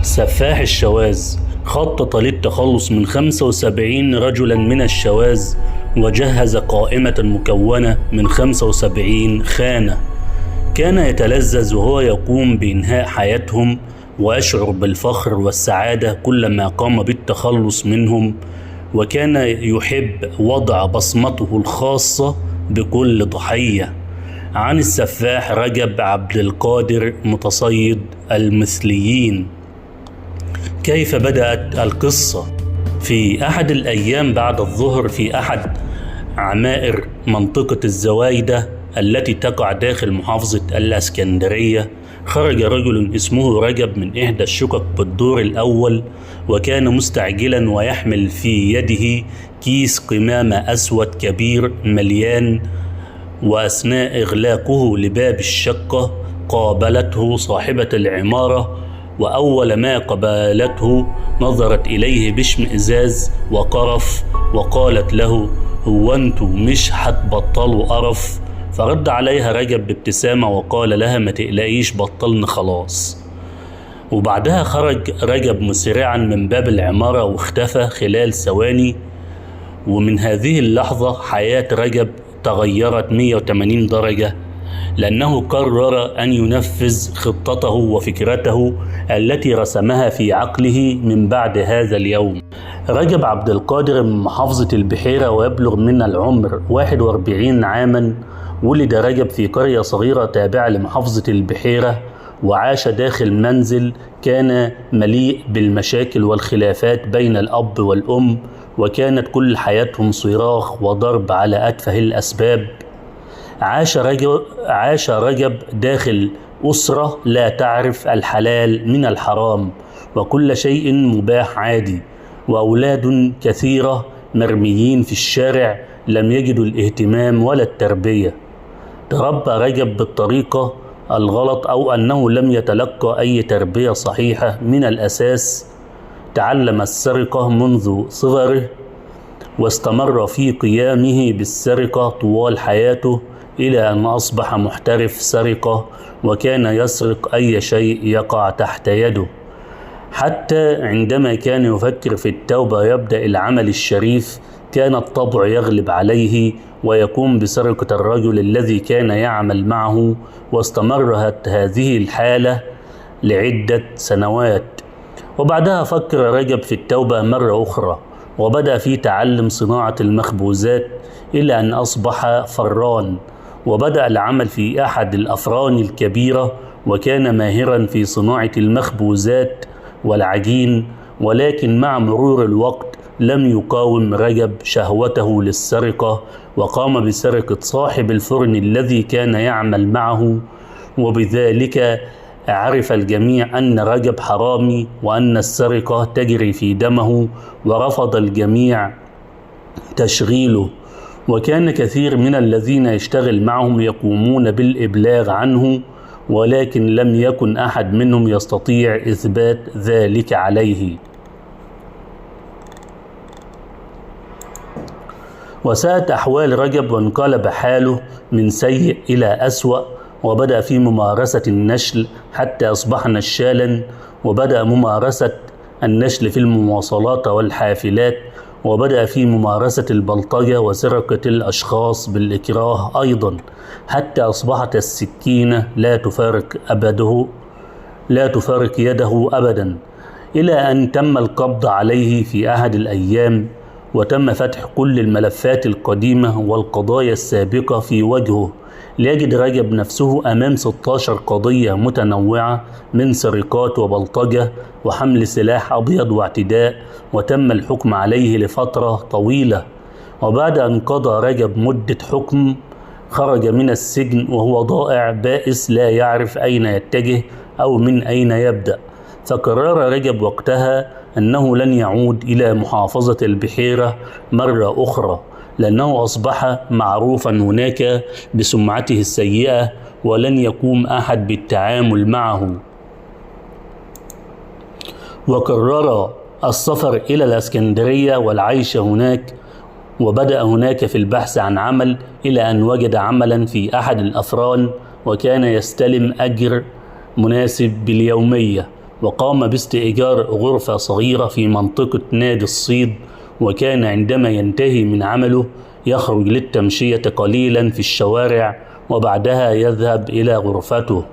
سفاح الشواذ خطط للتخلص من 75 رجلا من الشواذ، وجهز قائمة مكونة من 75 خانة. كان يتلذذ وهو يقوم بإنهاء حياتهم، ويشعر بالفخر والسعادة كلما قام بالتخلص منهم، وكان يحب وضع بصمته الخاصة بكل ضحية. عن السفاح رجب عبد القادر متصيد المثليين. كيف بدأت القصة؟ في أحد الأيام بعد الظهر في أحد عمائر منطقة الزوايدة التي تقع داخل محافظة الإسكندرية، خرج رجل اسمه رجب من إحدى الشقق بالدور الأول، وكان مستعجلا ويحمل في يده كيس قمامة أسود كبير مليان. وأثناء إغلاقه لباب الشقة قابلته صاحبة العمارة، وأول ما قابلته نظرت إليه باشمئزاز وقرف، وقالت له: هو أنتوا مش هتبطلوا قرف؟ فرد عليها رجب بابتسامة وقال لها: ما تقلقيش، بطلنا خلاص. وبعدها خرج رجب مسرعا من باب العمارة واختفى خلال ثواني. ومن هذه اللحظة حياة رجب تغيرت 180 درجة، لأنه قرر أن ينفذ خطته وفكرته التي رسمها في عقله من بعد هذا اليوم. رجب عبد القادر من محافظة البحيرة، ويبلغ من العمر 41 عاما. ولد رجب في قرية صغيرة تابعة لمحافظة البحيرة، وعاش داخل منزل كان مليء بالمشاكل والخلافات بين الأب والأم، وكانت كل حياتهم صراخ وضرب على أتفه الأسباب. عاش رجب داخل أسرة لا تعرف الحلال من الحرام، وكل شيء مباح عادي، وأولاد كثيرة مرميين في الشارع لم يجدوا الاهتمام ولا التربية. تربى رجب بالطريقة الغلط، أو أنه لم يتلقى أي تربية صحيحة من الأساس. تعلم السرقة منذ صغره، واستمر في قيامه بالسرقة طوال حياته إلى أن أصبح محترف سرقة، وكان يسرق أي شيء يقع تحت يده. حتى عندما كان يفكر في التوبة يبدأ العمل الشريف، كان الطبع يغلب عليه ويقوم بسرقة الرجل الذي كان يعمل معه، واستمرت هذه الحالة لعدة سنوات. وبعدها فكر رجب في التوبة مرة أخرى، وبدأ في تعلم صناعة المخبوزات إلى أن أصبح فران، وبدأ العمل في أحد الأفران الكبيرة، وكان ماهرا في صناعة المخبوزات والعجين. ولكن مع مرور الوقت لم يقاوم رجب شهوته للسرقة، وقام بسرقة صاحب الفرن الذي كان يعمل معه، وبذلك عرف الجميع أن رجب حرامي وأن السرقة تجري في دمه، ورفض الجميع تشغيله. وكان كثير من الذين يشتغل معهم يقومون بالإبلاغ عنه، ولكن لم يكن أحد منهم يستطيع إثبات ذلك عليه. وساءت أحوال رجب، وانقلب حاله من سيء إلى أسوأ، وبدأ في ممارسة النشل حتى أصبح نشالا، وبدأ ممارسة النشل في المواصلات والحافلات، وبدأ في ممارسة البلطجة وسرقة الأشخاص بالإكراه أيضا، حتى أصبحت السكينة لا تفارق يده أبدا، إلى أن تم القبض عليه في أحد الأيام، وتم فتح كل الملفات القديمة والقضايا السابقة في وجهه، ليجد رجب نفسه أمام 16 قضية متنوعة من سرقات وبلطجة وحمل سلاح أبيض واعتداء، وتم الحكم عليه لفترة طويلة. وبعد أن قضى رجب مدة حكم خرج من السجن وهو ضائع بائس لا يعرف أين يتجه أو من أين يبدأ. فقرر رجب وقتها أنه لن يعود إلى محافظة البحيرة مرة أخرى، لأنه أصبح معروفا هناك بسمعته السيئة، ولن يقوم أحد بالتعامل معه. وقرر السفر إلى الإسكندرية والعيش هناك، وبدأ هناك في البحث عن عمل، إلى أن وجد عملا في أحد الأفران، وكان يستلم أجر مناسب باليومية. وقام باستئجار غرفة صغيرة في منطقة نادي الصيد، وكان عندما ينتهي من عمله يخرج للتمشية قليلا في الشوارع وبعدها يذهب إلى غرفته،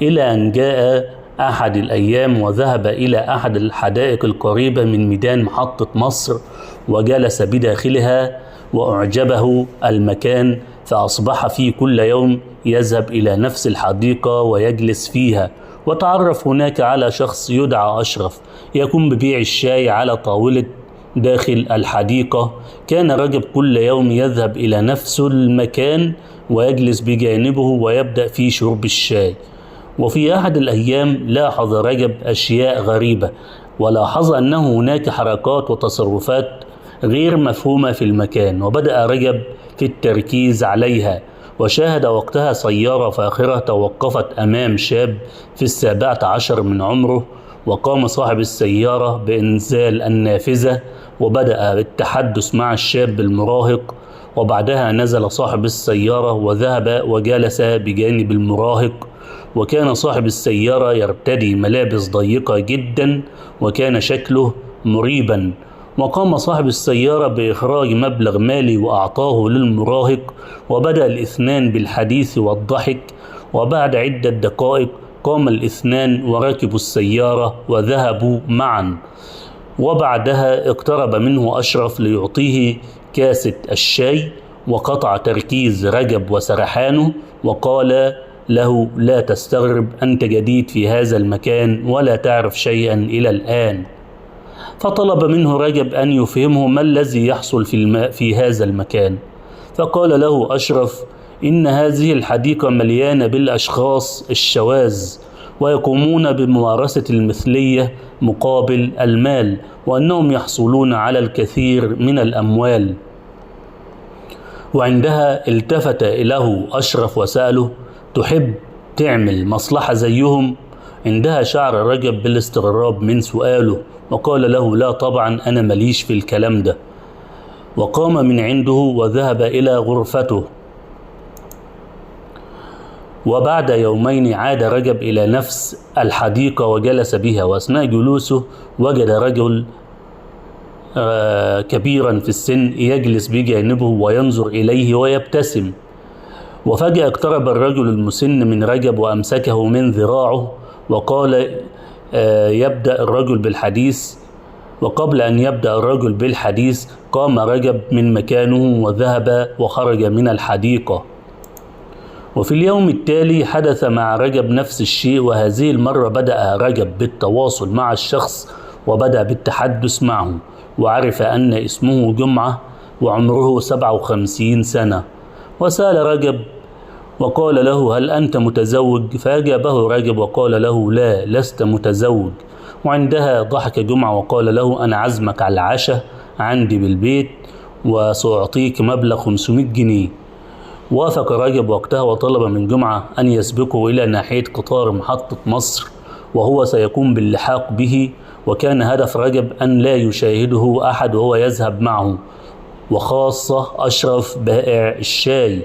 إلى أن جاء أحد الأيام وذهب إلى أحد الحدائق القريبة من ميدان محطة مصر وجلس بداخلها وأعجبه المكان، فأصبح فيه كل يوم يذهب إلى نفس الحديقة ويجلس فيها، وتعرف هناك على شخص يدعى أشرف يقوم ببيع الشاي على طاولة داخل الحديقة. كان رجب كل يوم يذهب إلى نفس المكان ويجلس بجانبه ويبدأ في شرب الشاي. وفي أحد الأيام لاحظ رجب أشياء غريبة، ولاحظ أنه هناك حركات وتصرفات غير مفهومة في المكان، وبدأ رجب في التركيز عليها. وشاهد وقتها سيارة فاخرة توقفت أمام شاب في 17 من عمره، وقام صاحب السيارة بإنزال النافذة وبدأ بالتحدث مع الشاب المراهق، وبعدها نزل صاحب السيارة وذهب وجلس بجانب المراهق. وكان صاحب السيارة يرتدي ملابس ضيقة جدا وكان شكله مريبا، وقام صاحب السيارة بإخراج مبلغ مالي وأعطاه للمراهق، وبدأ الاثنان بالحديث والضحك. وبعد عدة دقائق قام الاثنان وركبوا السيارة وذهبوا معا، وبعدها اقترب منه أشرف ليعطيه كاسة الشاي، وقطع تركيز رجب وسرحانه وقال له: لا تستغرب، أنت جديد في هذا المكان ولا تعرف شيئا إلى الآن. فطلب منه رجب أن يفهمه ما الذي يحصل في هذا المكان، فقال له أشرف: إن هذه الحديقة مليانة بالأشخاص الشواذ ويقومون بممارسة المثلية مقابل المال، وأنهم يحصلون على الكثير من الأموال. وعندها التفت له أشرف وسأله: تحب تعمل مصلحة زيهم؟ عندها شعر رجب بالاستغراب من سؤاله وقال له: لا طبعا، أنا مليش في الكلام ده. وقام من عنده وذهب إلى غرفته. وبعد يومين عاد رجب إلى نفس الحديقة وجلس بها، وأثناء جلوسه وجد رجل كبيرا في السن يجلس بجانبه وينظر إليه ويبتسم. وفجأة اقترب الرجل المسن من رجب وأمسكه من ذراعه وقال: يبدأ الرجل بالحديث. وقبل أن يبدأ الرجل بالحديث قام رجب من مكانه وذهب وخرج من الحديقة. وفي اليوم التالي حدث مع رجب نفس الشيء، وهذه المرة بدأ رجب بالتواصل مع الشخص وبدأ بالتحدث معه، وعرف أن اسمه جمعة وعمره 57 سنة. وسأل رجب وقال له: هل أنت متزوج؟ فأجابه رجب وقال له: لا، لست متزوج. وعندها ضحك جمعة وقال له: أنا عزمك على العشاء عندي بالبيت وسأعطيك مبلغ 500 جنيه. وافق رجب وقتها وطلب من جمعة أن يسبقه إلى ناحية قطار محطة مصر وهو سيقوم باللحاق به، وكان هدف رجب أن لا يشاهده أحد وهو يذهب معه، وخاصة أشرف بائع الشاي.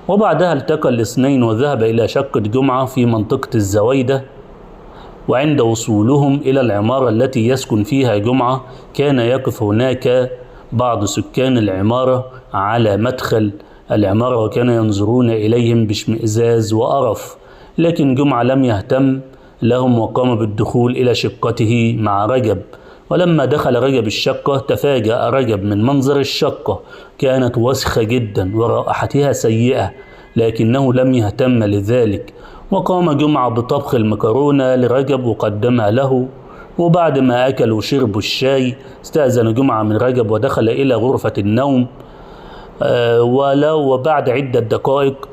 وبعدها التقى الاثنين وذهب إلى شقة جمعة في منطقة الزويدة. وعند وصولهم إلى العمارة التي يسكن فيها جمعة كان يقف هناك بعض سكان العمارة على مدخل العمارة وكان ينظرون إليهم باشمئزاز وقرف، لكن جمعة لم يهتم لهم وقام بالدخول إلى شقته مع رجب. ولما دخل رجب الشقة تفاجأ رجب من منظر الشقة، كانت وسخة جدا ورائحتها سيئة، لكنه لم يهتم لذلك. وقام جمعة بطبخ المكرونة لرجب وقدمها له. وبعد ما أكلوا وشربوا الشاي استأذن جمعة من رجب ودخل إلى غرفة النوم. وبعد عدة دقائق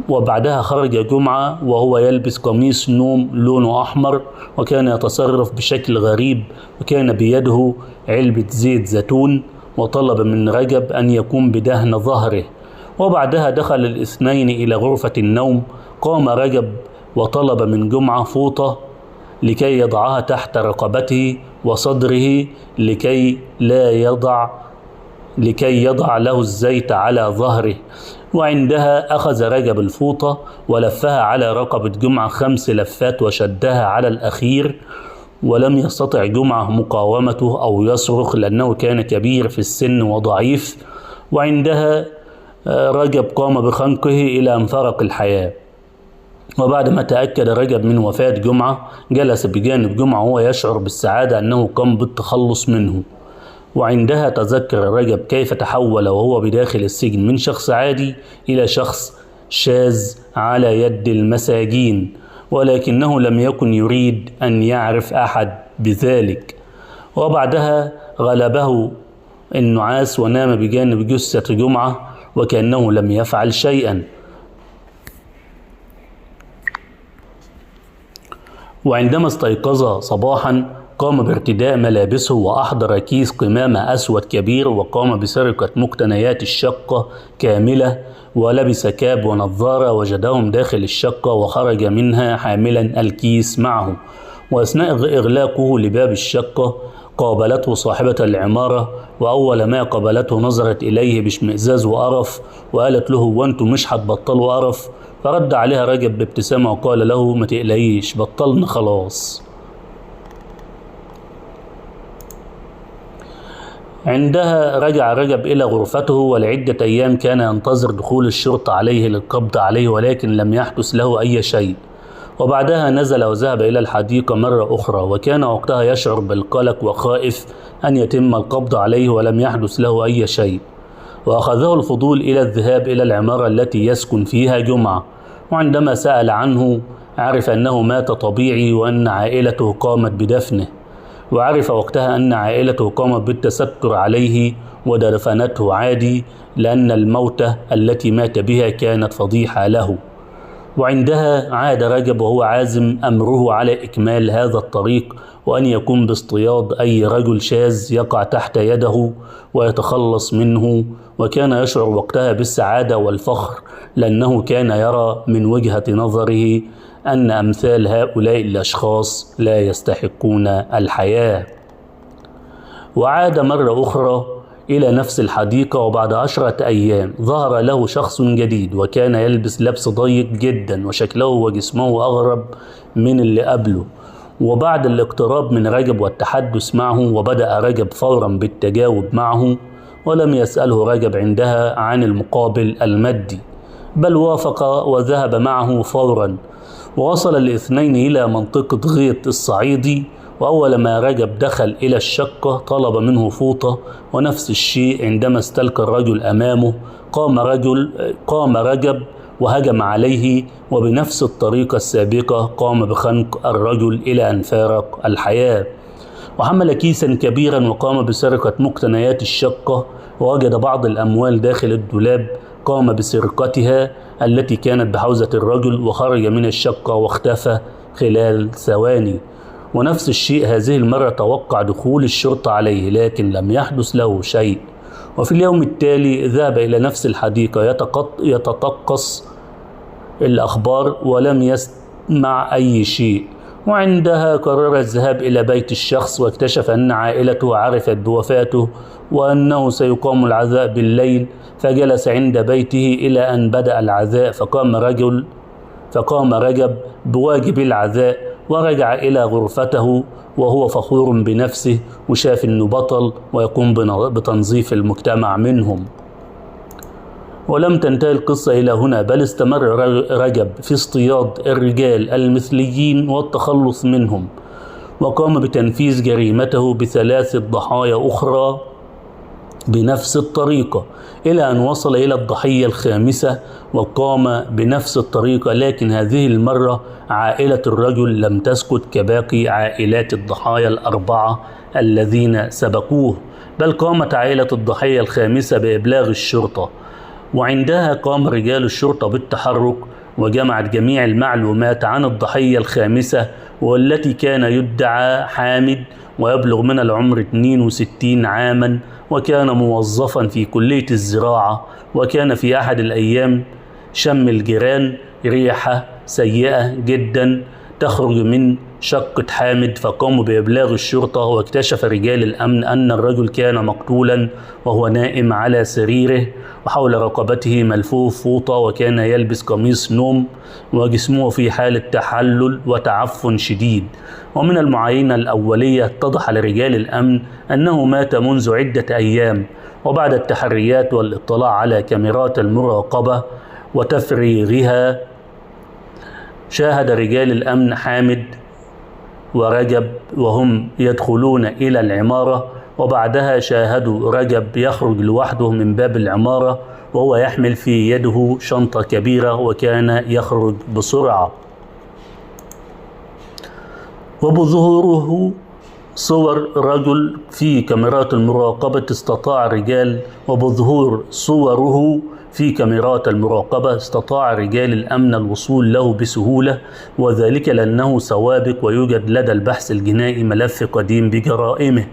وبعدها خرج جمعة وهو يلبس قميص نوم لونه أحمر، وكان يتصرف بشكل غريب، وكان بيده علبة زيت زيتون، وطلب من رجب أن يقوم بدهن ظهره. وبعدها دخل الاثنين إلى غرفة النوم. قام رجب وطلب من جمعة فوطة لكي يضعها تحت رقبته وصدره لكي يضع له الزيت على ظهره. وعندها أخذ رجب الفوطة ولفها على رقبة جمعة 5 لفات وشدها على الأخير، ولم يستطع جمعة مقاومته أو يصرخ لأنه كان كبير في السن وضعيف. وعندها رجب قام بخنقه إلى أن فارق الحياة. وبعد ما تأكد رجب من وفاة جمعة جلس بجانب جمعة وهو يشعر بالسعادة أنه قام بالتخلص منه. وعندها تذكر رجب كيف تحول وهو بداخل السجن من شخص عادي إلى شخص شاذ على يد المساجين، ولكنه لم يكن يريد أن يعرف أحد بذلك. وبعدها غلبه النعاس ونام بجانب جثة جمعة وكأنه لم يفعل شيئا. وعندما استيقظ صباحا قام بارتداء ملابسه وأحضر كيس قمامة أسود كبير وقام بسرقة مقتنيات الشقة كاملة، ولبس كاب ونظارة وجدهم داخل الشقة وخرج منها حاملا الكيس معه. وأثناء إغلاقه لباب الشقة قابلته صاحبة العمارة، وأول ما قابلته نظرت إليه باشمئزاز وقرف وقالت له: وأنتم مش هتبطلوا قرف؟ فرد عليها رجب بابتسامة وقال له: ما تقلقيش، بطلنا خلاص. عندها رجع رجب إلى غرفته، ولعدة أيام كان ينتظر دخول الشرطة عليه للقبض عليه، ولكن لم يحدث له أي شيء. وبعدها نزل وذهب إلى الحديقة مرة أخرى، وكان وقتها يشعر بالقلق وخائف أن يتم القبض عليه ولم يحدث له أي شيء. وأخذه الفضول إلى الذهاب إلى العمارة التي يسكن فيها جمعة، وعندما سأل عنه عرف أنه مات طبيعي وأن عائلته قامت بدفنه. وعرف وقتها أن عائلته قامت بالتستر عليه ودفنته عادي، لأن الموتة التي مات بها كانت فضيحة له. وعندها عاد رجب وهو عازم أمره على إكمال هذا الطريق، وأن يقوم باصطياد أي رجل شاذ يقع تحت يده ويتخلص منه. وكان يشعر وقتها بالسعادة والفخر، لأنه كان يرى من وجهة نظره أن أمثال هؤلاء الأشخاص لا يستحقون الحياة. وعاد مرة أخرى إلى نفس الحديقة، وبعد 10 أيام ظهر له شخص جديد، وكان يلبس لبس ضيق جدا وشكله وجسمه أغرب من اللي قبله. وبعد الاقتراب من رجب والتحدث معه، وبدأ رجب فورا بالتجاوب معه، ولم يسأله رجب عندها عن المقابل المادي، بل وافق وذهب معه فورا. ووصل الاثنين إلى منطقة غيط الصعيدي، وأول ما رجب دخل إلى الشقة طلب منه فوطة، ونفس الشيء عندما استلقى الرجل أمامه قام رجب وهجم عليه، وبنفس الطريقة السابقة قام بخنق الرجل إلى أن فارق الحياة. وحمل كيسا كبيرا وقام بسرقة مقتنيات الشقة، ووجد بعض الأموال داخل الدولاب قام بسرقتها التي كانت بحوزة الرجل، وخرج من الشقة واختفى خلال ثواني. ونفس الشيء هذه المرة توقع دخول الشرطة عليه، لكن لم يحدث له شيء. وفي اليوم التالي ذهب إلى نفس الحديقة يتطقس الأخبار ولم يسمع أي شيء. وعندها قرر الذهاب إلى بيت الشخص، واكتشف أن عائلته عرفت بوفاته وأنه سيقام العزاء بالليل، فجلس عند بيته إلى أن بدأ العزاء. فقام رجب بواجب العزاء ورجع إلى غرفته وهو فخور بنفسه، وشاف أنه بطل ويقوم بتنظيف المجتمع منهم. ولم تنتهي القصة إلى هنا، بل استمر رجب في اصطياد الرجال المثليين والتخلص منهم، وقام بتنفيذ جريمته ب3 ضحايا أخرى بنفس الطريقة، إلى أن وصل إلى الضحية ال5 وقام بنفس الطريقة. لكن هذه المرة عائلة الرجل لم تسكت كباقي عائلات الضحايا ال4 الذين سبقوه، بل قامت عائلة الضحية ال5 بإبلاغ الشرطة. وعندها قام رجال الشرطة بالتحرك وجمعت جميع المعلومات عن الضحية ال5، والتي كان يدعى حامد، ويبلغ من العمر 62 عاما، وكان موظفا في كلية الزراعة. وكان في أحد الأيام شم الجيران ريحة سيئة جدا تخرج من شقة حامد، فقاموا بإبلاغ الشرطة، واكتشف رجال الأمن أن الرجل كان مقتولا وهو نائم على سريره، وحول رقبته ملفوف فوطة، وكان يلبس قميص نوم، وجسمه في حالة تحلل وتعفن شديد. ومن المعاينة الأولية اتضح لرجال الأمن أنه مات منذ عدة أيام. وبعد التحريات والاطلاع على كاميرات المراقبة وتفريغها، شاهد رجال الأمن حامد ورجب وهم يدخلون إلى العمارة، وبعدها شاهدوا رجب يخرج لوحده من باب العمارة وهو يحمل في يده شنطة كبيرة، وكان يخرج بسرعة. وبظهوره صور رجل في كاميرات المراقبة استطاع رجال الأمن الوصول له بسهولة، وذلك لأنه سوابق ويوجد لدى البحث الجنائي ملف قديم بجرائمه.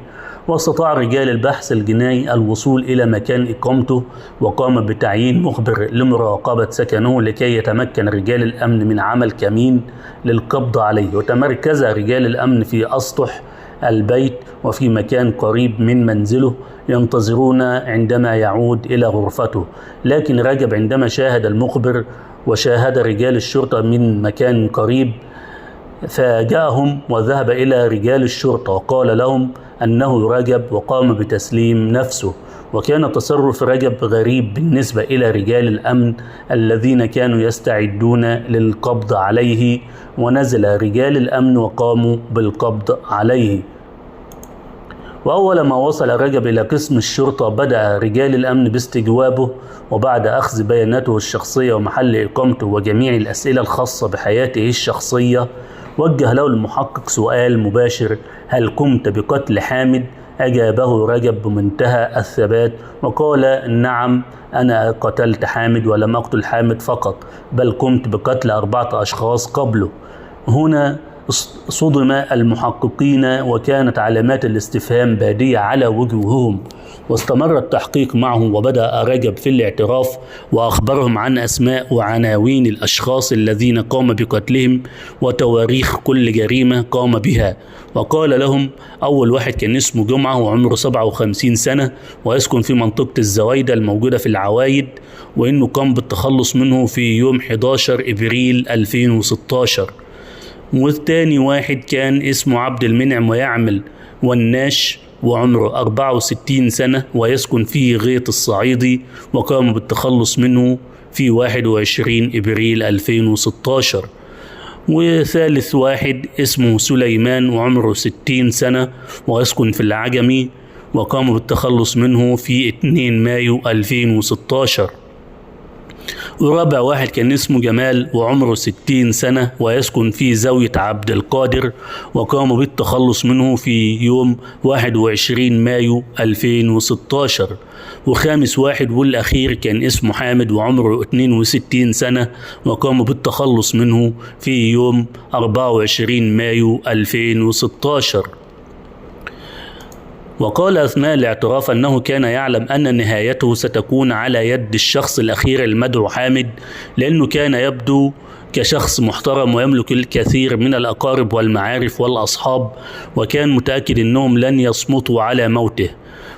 واستطاع رجال البحث الجنائي الوصول إلى مكان إقامته، وقام بتعيين مخبر لمراقبة سكنه لكي يتمكن رجال الأمن من عمل كمين للقبض عليه. وتمركز رجال الأمن في أسطح البيت وفي مكان قريب من منزله ينتظرون عندما يعود إلى غرفته. لكن رجب عندما شاهد المخبر وشاهد رجال الشرطة من مكان قريب فاجأهم، وذهب إلى رجال الشرطة وقال لهم أنه رجب، وقام بتسليم نفسه. وكان تصرف رجب غريب بالنسبة إلى رجال الأمن الذين كانوا يستعدون للقبض عليه، ونزل رجال الأمن وقاموا بالقبض عليه. وأول ما وصل رجب إلى قسم الشرطة بدأ رجال الأمن باستجوابه، وبعد أخذ بياناته الشخصية ومحل إقامته وجميع الأسئلة الخاصة بحياته الشخصية، وجه له المحقق سؤال مباشر: هل قمت بقتل حامد؟ أجابه رجب بمنتهى الثبات وقال: نعم، أنا قتلت حامد، ولم أقتل حامد فقط، بل قمت بقتل 4 أشخاص قبله. هنا صدم المحققين، وكانت علامات الاستفهام بادية على وجوههم. واستمر التحقيق معه، وبدأ رجب في الاعتراف وأخبرهم عن أسماء وعناوين الأشخاص الذين قام بقتلهم وتواريخ كل جريمة قام بها. وقال لهم: أول واحد كان اسمه جمعة وعمره 57 سنة ويسكن في منطقة الزويدة الموجودة في العوايد، وإنه قام بالتخلص منه في يوم 11 إبريل 2016. والتاني واحد كان اسمه عبد المنعم ويعمل وناش وعمره 64 سنة ويسكن في غيط الصعيدي، وقام بالتخلص منه في 21 إبريل 2016. وثالث واحد اسمه سليمان وعمره 60 سنة ويسكن في العجمي، وقام بالتخلص منه في 2 مايو 2016. ورابع واحد كان اسمه جمال وعمره 60 سنة ويسكن في زاوية عبد القادر، وقاموا بالتخلص منه في يوم 21 مايو 2016. وخامس واحد والأخير كان اسمه حامد وعمره 62 سنة وقاموا بالتخلص منه في يوم 24 مايو 2016. وقال أثناء الاعتراف أنه كان يعلم أن نهايته ستكون على يد الشخص الأخير المدعو حامد، لأنه كان يبدو كشخص محترم ويملك الكثير من الأقارب والمعارف والأصحاب، وكان متأكد أنهم لن يصمتوا على موته.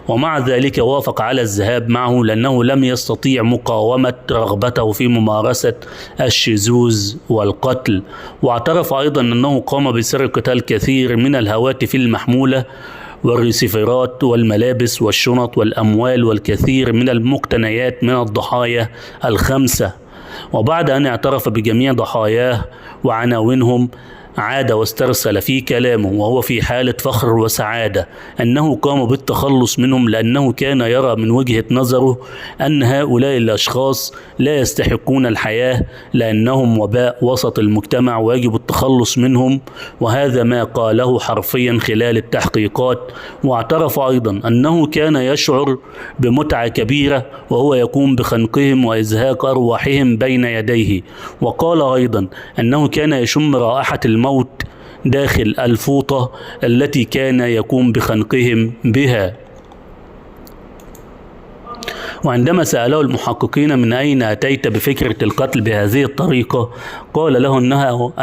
ومع ذلك وافق على الذهاب معه لأنه لم يستطيع مقاومة رغبته في ممارسة الشذوذ والقتل. واعترف أيضا أنه قام بسرقة الكثير من الهواتف المحمولة والريسيفرات والملابس والشنط والأموال والكثير من المقتنيات من الضحايا ال5. وبعد أن اعترف بجميع ضحاياه وعناوينهم، عاد واسترسل في كلامه وهو في حالة فخر وسعادة أنه قام بالتخلص منهم، لأنه كان يرى من وجهة نظره أن هؤلاء الأشخاص لا يستحقون الحياة، لأنهم وباء وسط المجتمع ويجب التخلص منهم. وهذا ما قاله حرفيا خلال التحقيقات. واعترف أيضا أنه كان يشعر بمتعة كبيرة وهو يقوم بخنقهم وإزهاق أرواحهم بين يديه. وقال أيضا أنه كان يشم رائحة الموت داخل الفوطة التي كان يقوم بخنقهم بها. وعندما سأله المحققين من أين أتيت بفكرة القتل بهذه الطريقة، قال له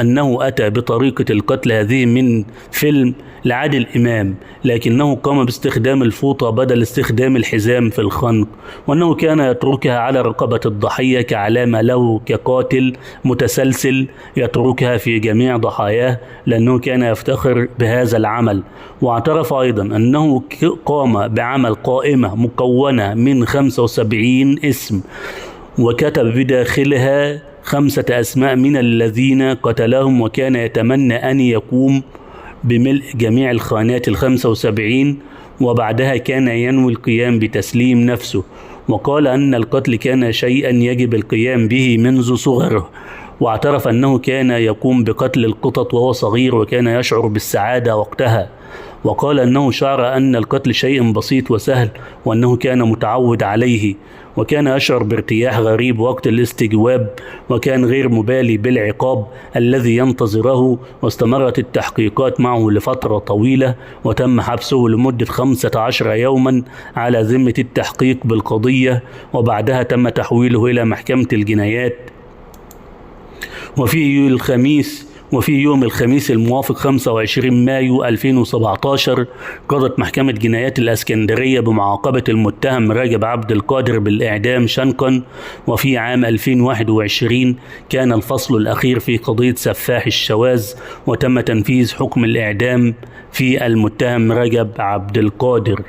أنه أتى بطريقة القتل هذه من فيلم لعادل إمام، لكنه قام باستخدام الفوطة بدل استخدام الحزام في الخنق، وأنه كان يتركها على رقبة الضحية كعلامة له كقاتل متسلسل يتركها في جميع ضحاياه، لأنه كان يفتخر بهذا العمل. واعترف أيضا أنه قام بعمل قائمة مكونة من 75 اسم، وكتب بداخلها 5 أسماء من الذين قتلهم، وكان يتمنى أن يقوم بملء جميع الخانات 75، وبعدها كان ينوي القيام بتسليم نفسه. وقال أن القتل كان شيئا يجب القيام به منذ صغره، واعترف أنه كان يقوم بقتل القطط وهو صغير وكان يشعر بالسعادة وقتها. وقال أنه شعر أن القتل شيء بسيط وسهل، وأنه كان متعود عليه، وكان يشعر بارتياح غريب وقت الاستجواب، وكان غير مبالي بالعقاب الذي ينتظره. واستمرت التحقيقات معه لفترة طويلة، وتم حبسه لمدة 15 يوما على ذمة التحقيق بالقضية، وبعدها تم تحويله إلى محكمة الجنايات. وفي يوم الخميس الموافق 25 مايو 2017 قضت محكمة جنايات الإسكندرية بمعاقبة المتهم راجب عبد القادر بالإعدام شنقا. وفي عام 2021 كان الفصل الأخير في قضية سفاح الشواذ، وتم تنفيذ حكم الإعدام في المتهم راجب عبد القادر.